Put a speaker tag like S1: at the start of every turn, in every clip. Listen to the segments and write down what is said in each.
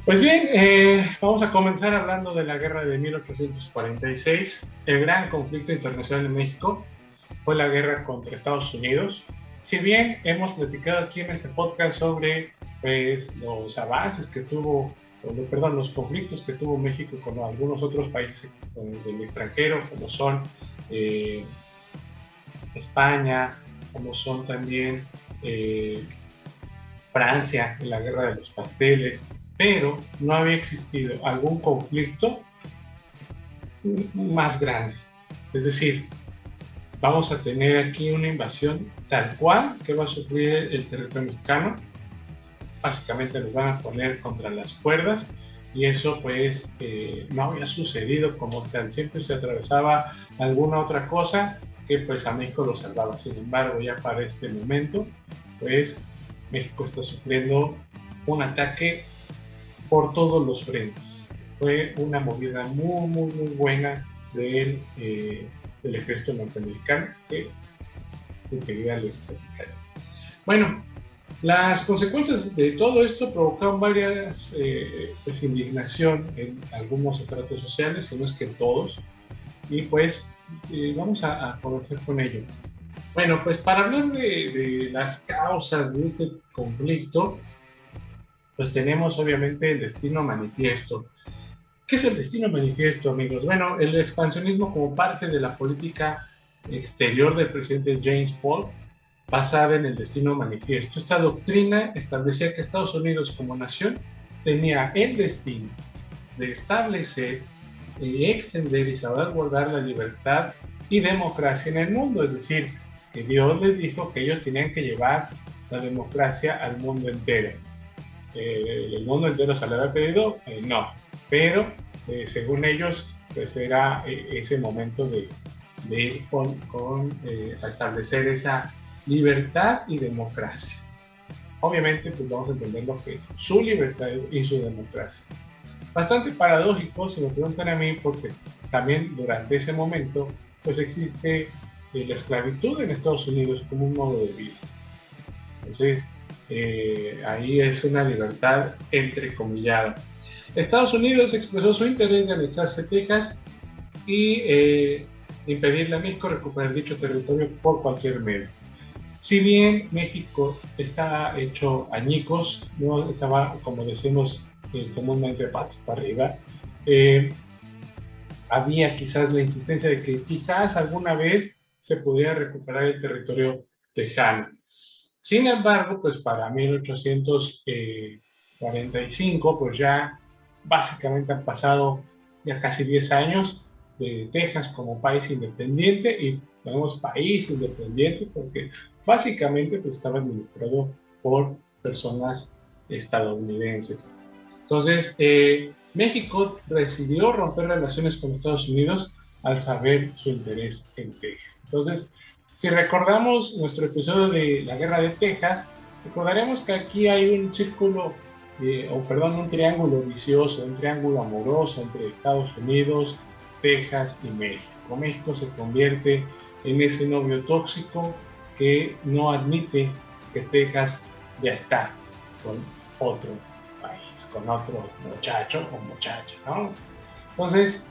S1: Pues bien, vamos a comenzar hablando de la guerra de 1846. El gran conflicto internacional en México fue la guerra contra Estados Unidos. Si bien hemos platicado aquí en este podcast sobre pues, los avances que tuvo, perdón, los conflictos que tuvo México con algunos otros países del extranjero, como son eh, España, como son también eh, Francia en la guerra de los pasteles, pero no había existido algún conflicto más grande. Es decir, vamos a tener aquí una invasión tal cual que va a sufrir el territorio mexicano. Básicamente nos van a poner contra las cuerdas y eso pues no había sucedido como tal. Siempre se atravesaba alguna otra cosa que pues a México lo salvaba. Sin embargo, ya para este momento, pues México está sufriendo un ataque por todos los frentes. Fue una movida muy buena del ejército norteamericano que enseguida les platicaré. Bueno, las consecuencias de todo esto provocaron varias pues, indignación en algunos estratos sociales, si no es que en todos, y pues vamos a comenzar con ello. Bueno, pues para hablar de las causas de este conflicto, pues tenemos obviamente el destino manifiesto. ¿Qué es el destino manifiesto, amigos? Bueno, el expansionismo como parte de la política exterior del presidente James Polk, basada en el destino manifiesto. Esta doctrina establecía que Estados Unidos como nación tenía el destino de establecer, extender y salvaguardar la libertad y democracia en el mundo. Es decir, que Dios les dijo que ellos tenían que llevar la democracia al mundo entero. ¿El mundo entero se le había pedido? No, pero según ellos, pues era ese momento de ir a establecer esa libertad y democracia. Obviamente, pues vamos a entender lo que es su libertad y su democracia. Bastante paradójico, si me preguntan a mí, porque también durante ese momento, pues existe la esclavitud en Estados Unidos como un modo de vida. Entonces, ahí es una libertad entrecomillada. Estados Unidos expresó su interés de anexarse Texas y impedirle a México recuperar dicho territorio por cualquier medio. Si bien México está hecho añicos, no estaba, como decimos comúnmente, patas para arriba, había quizás la insistencia de que quizás alguna vez se pudiera recuperar el territorio tejano. Sin embargo, pues para 1845, pues ya básicamente han pasado ya casi 10 años de Texas como país independiente, y tenemos país independiente porque básicamente pues estaba administrado por personas estadounidenses. Entonces, México decidió romper relaciones con Estados Unidos al saber su interés en Texas. Entonces, si recordamos nuestro episodio de la Guerra de Texas, recordaremos que aquí hay un círculo, un triángulo vicioso, un triángulo amoroso entre Estados Unidos, Texas y México. México se convierte en ese novio tóxico que no admite que Texas ya está con otro país, con otro muchacho o muchacha, ¿no? Entonces,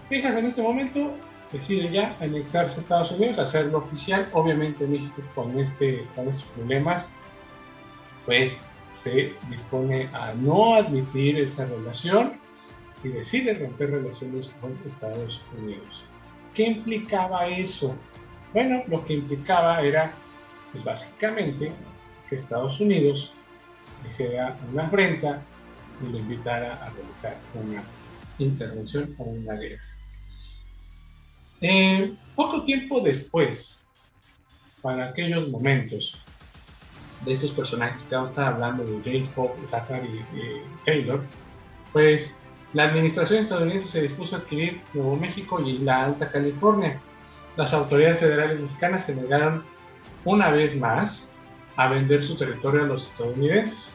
S1: Texas en este momento decide ya anexarse a Estados Unidos, hacerlo oficial. Obviamente México con estos problemas, pues se dispone a no admitir esa relación y decide romper relaciones con Estados Unidos. ¿Qué implicaba eso? Bueno, lo que implicaba era, pues básicamente, que Estados Unidos hiciera una afrenta y lo invitara a realizar una intervención o una guerra. Poco tiempo después, para aquellos momentos de estos personajes que vamos a estar hablando, de James Polk, Zachary Taylor, pues la administración estadounidense se dispuso a adquirir Nuevo México y la Alta California. Las autoridades federales mexicanas se negaron una vez más a vender su territorio a los estadounidenses.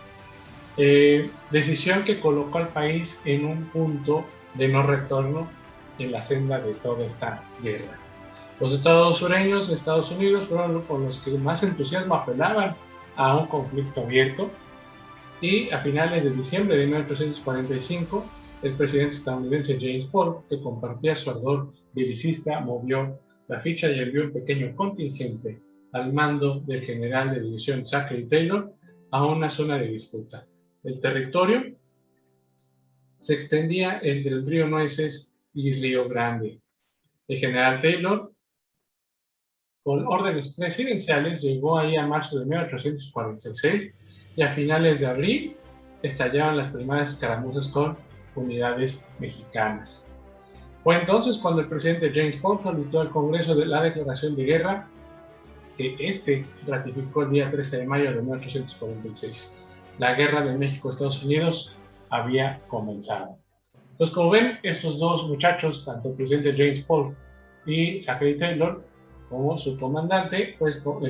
S1: Decisión que colocó al país en un punto de no retorno en la senda de toda esta guerra. Los estados sureños de Estados Unidos fueron con los que más entusiasmo apelaban a un conflicto abierto, y a finales de diciembre de 1845, el presidente estadounidense James Polk, que compartía su ardor belicista, movió la ficha y envió un pequeño contingente al mando del general de división Zachary Taylor a una zona de disputa. El territorio se extendía entre el río Nueces y Río Grande. El general Taylor, con órdenes presidenciales, llegó ahí a marzo de 1846 y a finales de abril estallaron las primeras escaramuzas con unidades mexicanas. Fue entonces cuando el presidente James Polk solicitó al Congreso de la declaración de guerra, que este ratificó el día 13 de mayo de 1846. La guerra de México-Estados Unidos había comenzado. Entonces, como ven, estos dos muchachos, tanto el presidente James Polk y Zachary Taylor, como su comandante, pues, como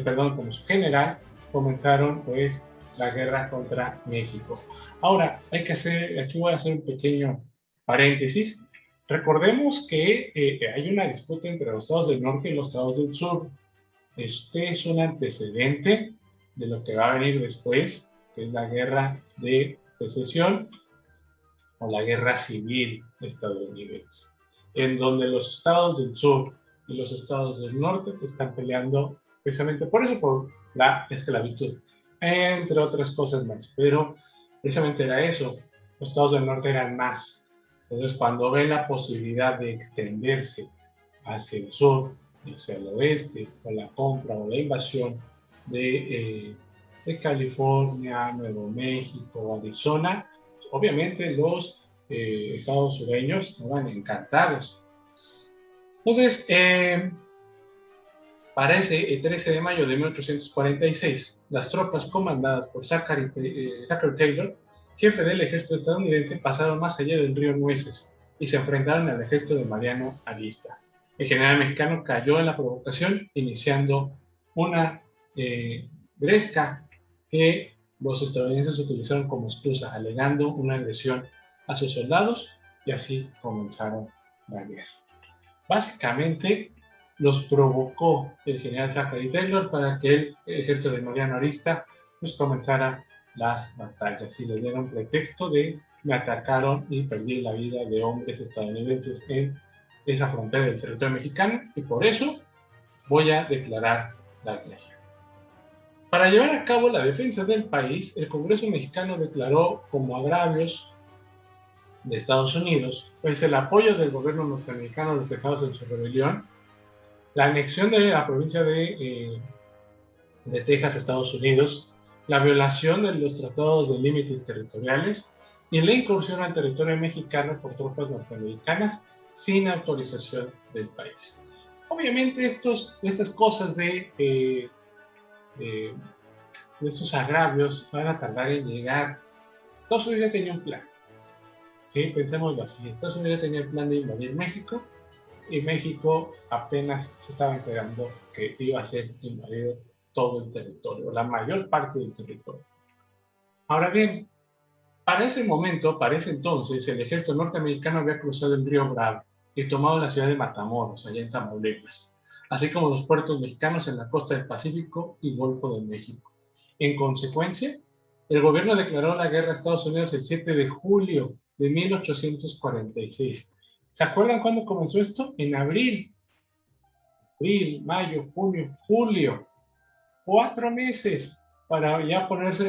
S1: su general, comenzaron pues la guerra contra México. Ahora, aquí voy a hacer un pequeño paréntesis. Recordemos que hay una disputa entre los estados del norte y los estados del sur. Este es un antecedente de lo que va a venir después, que es la guerra de secesión o la guerra civil estadounidense, en donde los estados del sur y los estados del norte están peleando precisamente por eso, por la esclavitud, entre otras cosas más. Pero precisamente era eso, los estados del norte eran más. Entonces, cuando ven la posibilidad de extenderse hacia el sur, hacia el oeste, o la compra o la invasión de California, Nuevo México, Arizona, obviamente los estados sureños estaban encantados. Entonces, para ese 13 de mayo de 1846, las tropas comandadas por Zachary Taylor, jefe del ejército estadounidense, pasaron más allá del río Nueces y se enfrentaron al ejército de Mariano Arista. El general mexicano cayó en la provocación, iniciando una gresca que los estadounidenses utilizaron como excusa, alegando una agresión a sus soldados, y así comenzaron la guerra. Básicamente, los provocó el general Zachary Taylor para que el ejército de Mariano Arista pues comenzara las batallas y le dieron pretexto de me atacaron y perdí la vida de hombres estadounidenses en esa frontera del territorio mexicano y por eso voy a declarar la guerra. Para llevar a cabo la defensa del país, el Congreso mexicano declaró como agravios de Estados Unidos pues el apoyo del gobierno norteamericano a los tejados en su rebelión, la anexión de la provincia de Texas a Estados Unidos, la violación de los tratados de límites territoriales y la incursión al territorio mexicano por tropas norteamericanas sin autorización del país. Obviamente estas cosas de estos agravios van a tardar en llegar. Estados Unidos ya tenía un plan. ¿Sí? Pensémoslo así. Estados Unidos ya tenía el plan de invadir México y México apenas se estaba enterando que iba a ser invadido todo el territorio, la mayor parte del territorio. Ahora bien, para ese momento, para ese entonces, el ejército norteamericano había cruzado el río Bravo y tomado la ciudad de Matamoros, allá en Tamaulipas, así como los puertos mexicanos en la costa del Pacífico y Golfo de México. En consecuencia, el gobierno declaró la guerra a Estados Unidos el 7 de julio de 1846. ¿Se acuerdan cuándo comenzó esto? En abril. Abril, mayo, junio, julio. 4 meses para ya ponerse,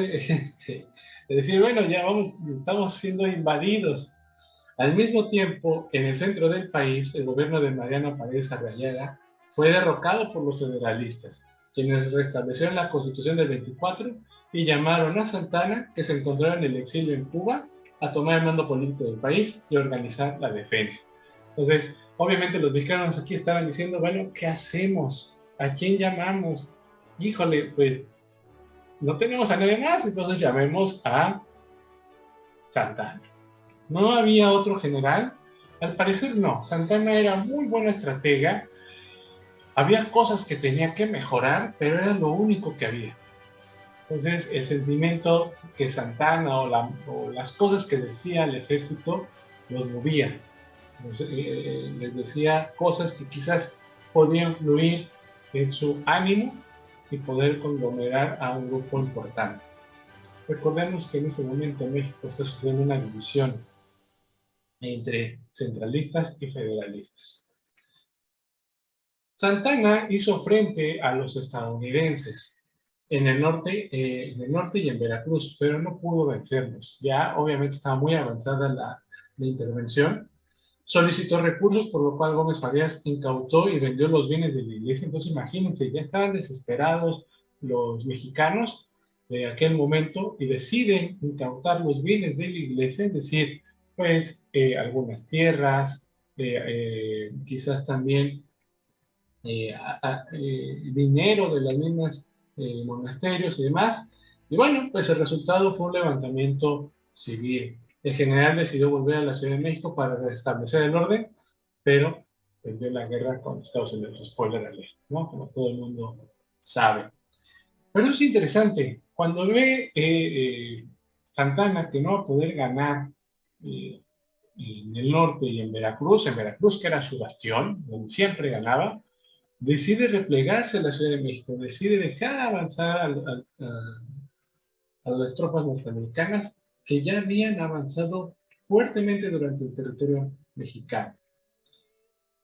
S1: decir, bueno, ya estamos siendo invadidos. Al mismo tiempo, en el centro del país, el gobierno de Mariano Paredes Arriaga fue derrocado por los federalistas, quienes restablecieron la Constitución del 24 y llamaron a Santana, que se encontraba en el exilio en Cuba, a tomar el mando político del país y organizar la defensa. Entonces, obviamente los mexicanos aquí estaban diciendo, bueno, ¿qué hacemos? ¿A quién llamamos? Híjole, pues no tenemos a nadie más, entonces llamemos a Santana. ¿No había otro general? Al parecer no. Santana era muy buena estratega. Había cosas que tenía que mejorar, pero era lo único que había. Entonces, el sentimiento que Santana o las cosas que decía el ejército los movía. Les decía cosas que quizás podían fluir en su ánimo y poder conglomerar a un grupo importante. Recordemos que en ese momento México está sufriendo una división entre centralistas y federalistas. Santana hizo frente a los estadounidenses en el norte y en Veracruz, pero no pudo vencerlos. Ya obviamente estaba muy avanzada la intervención. Solicitó recursos, por lo cual Gómez Farías incautó y vendió los bienes de la iglesia. Entonces imagínense, ya estaban desesperados los mexicanos de aquel momento y deciden incautar los bienes de la iglesia, es decir, pues algunas tierras, quizás también dinero de las mismas monasterios y demás. Y bueno, pues el resultado fue un levantamiento civil. El general decidió volver a la Ciudad de México para restablecer el orden, pero perdió la guerra con Estados Unidos. Spoiler alert, ¿no? Como todo el mundo sabe. Pero eso es interesante. Cuando ve Santana que no va a poder ganar eh, en el norte y en Veracruz, que era su bastión, donde siempre ganaba, decide replegarse a la Ciudad de México, decide dejar avanzar a las tropas norteamericanas que ya habían avanzado fuertemente durante el territorio mexicano.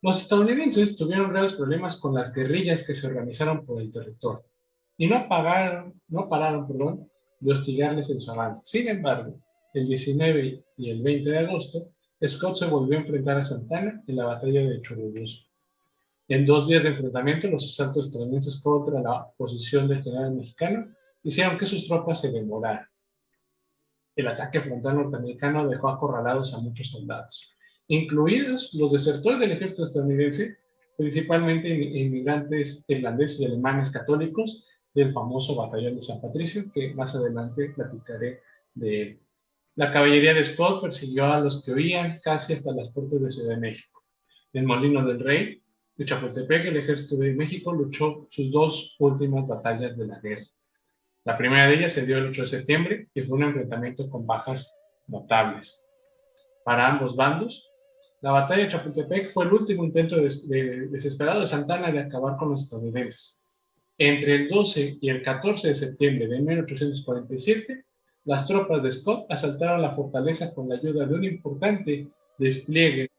S1: Los estadounidenses tuvieron graves problemas con las guerrillas que se organizaron por el territorio y no pararon, perdón, de hostigarles en su avance. Sin embargo, el 19 y el 20 de agosto, Scott se volvió a enfrentar a Santana en la batalla de Churubusco. En 2 días de enfrentamiento, los asaltos estadounidenses contra la posición del general mexicano hicieron que sus tropas se demoraran. El ataque frontal norteamericano dejó acorralados a muchos soldados, incluidos los desertores del ejército estadounidense, principalmente inmigrantes irlandeses y alemanes católicos del famoso batallón de San Patricio, que más adelante platicaré de él. La caballería de Scott persiguió a los que huían casi hasta las puertas de Ciudad de México. En Molino del Rey, de Chapultepec, el ejército de México luchó sus 2 últimas batallas de la guerra. La primera de ellas se dio el 8 de septiembre y fue un enfrentamiento con bajas notables. Para ambos bandos, la batalla de Chapultepec fue el último intento desesperado de Santana de acabar con los estadounidenses. Entre el 12 y el 14 de septiembre de 1847, las tropas de Scott asaltaron la fortaleza con la ayuda de un importante despliegue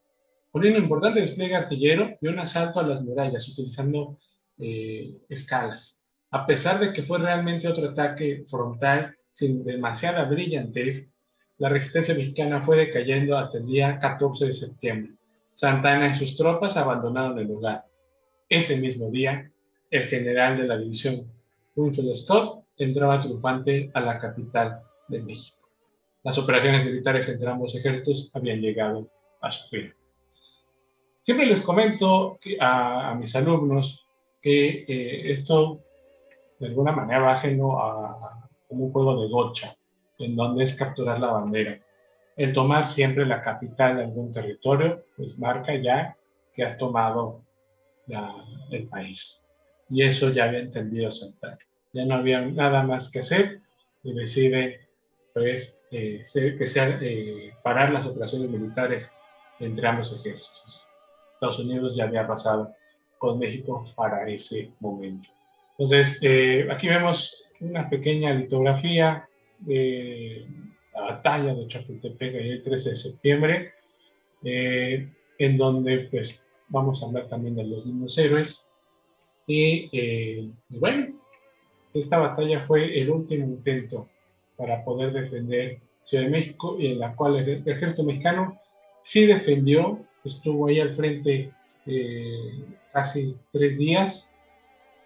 S1: artillero y un asalto a las murallas utilizando escalas. A pesar de que fue realmente otro ataque frontal sin demasiada brillantez, la resistencia mexicana fue decayendo hasta el día 14 de septiembre. Santana y sus tropas abandonaron el lugar. Ese mismo día, el general de la división, Winfield Scott, entraba triunfante a la capital de México. Las operaciones militares entre ambos ejércitos habían llegado a su fin. Siempre les comento a mis alumnos que esto de alguna manera va ajeno a un juego de gocha, en donde es capturar la bandera. El tomar siempre la capital de algún territorio, pues marca ya que has tomado el país. Y eso ya había entendido Santana. Ya no había nada más que hacer y decide pues, parar las operaciones militares entre ambos ejércitos. Estados Unidos ya había pasado con México para ese momento. Entonces, aquí vemos una pequeña litografía de la batalla de Chapultepec el 13 de septiembre, en donde pues vamos a hablar también de los mismos héroes. Y bueno, esta batalla fue el último intento para poder defender Ciudad de México, y en la cual el ejército mexicano sí defendió, estuvo ahí al frente casi 3 días,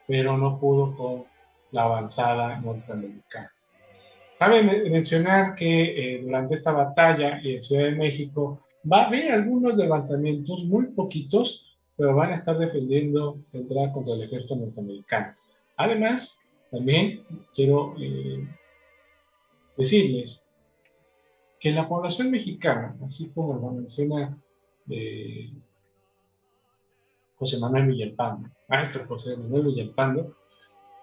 S1: pero no pudo con la avanzada norteamericana. Cabe mencionar que durante esta batalla en Ciudad de México va a haber algunos levantamientos, muy poquitos, pero van a estar defendiendo la entrada contra el ejército norteamericano. Además, también quiero decirles que la población mexicana, así como lo menciona José Manuel Villalpando, maestro José Manuel Villalpando,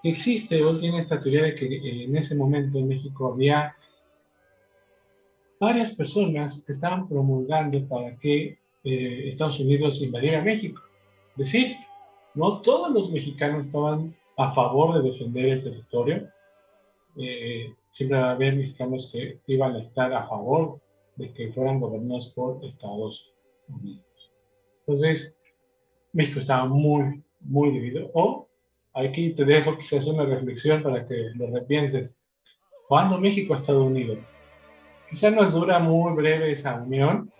S1: existe o tiene esta teoría de que en ese momento en México había varias personas que estaban promulgando para que Estados Unidos invadiera México. Es decir, no todos los mexicanos estaban a favor de defender el territorio. siempre va a haber mexicanos que iban a estar a favor de que fueran gobernados por Estados Unidos. Entonces, México estaba muy, muy dividido. O, aquí te dejo quizás una reflexión para que lo repienses. ¿Cuándo México ha estado unido? Quizás nos dura muy breve esa unión,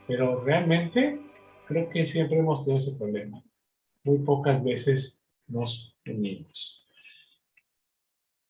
S1: pero realmente creo que siempre hemos tenido ese problema. Muy pocas veces nos unimos.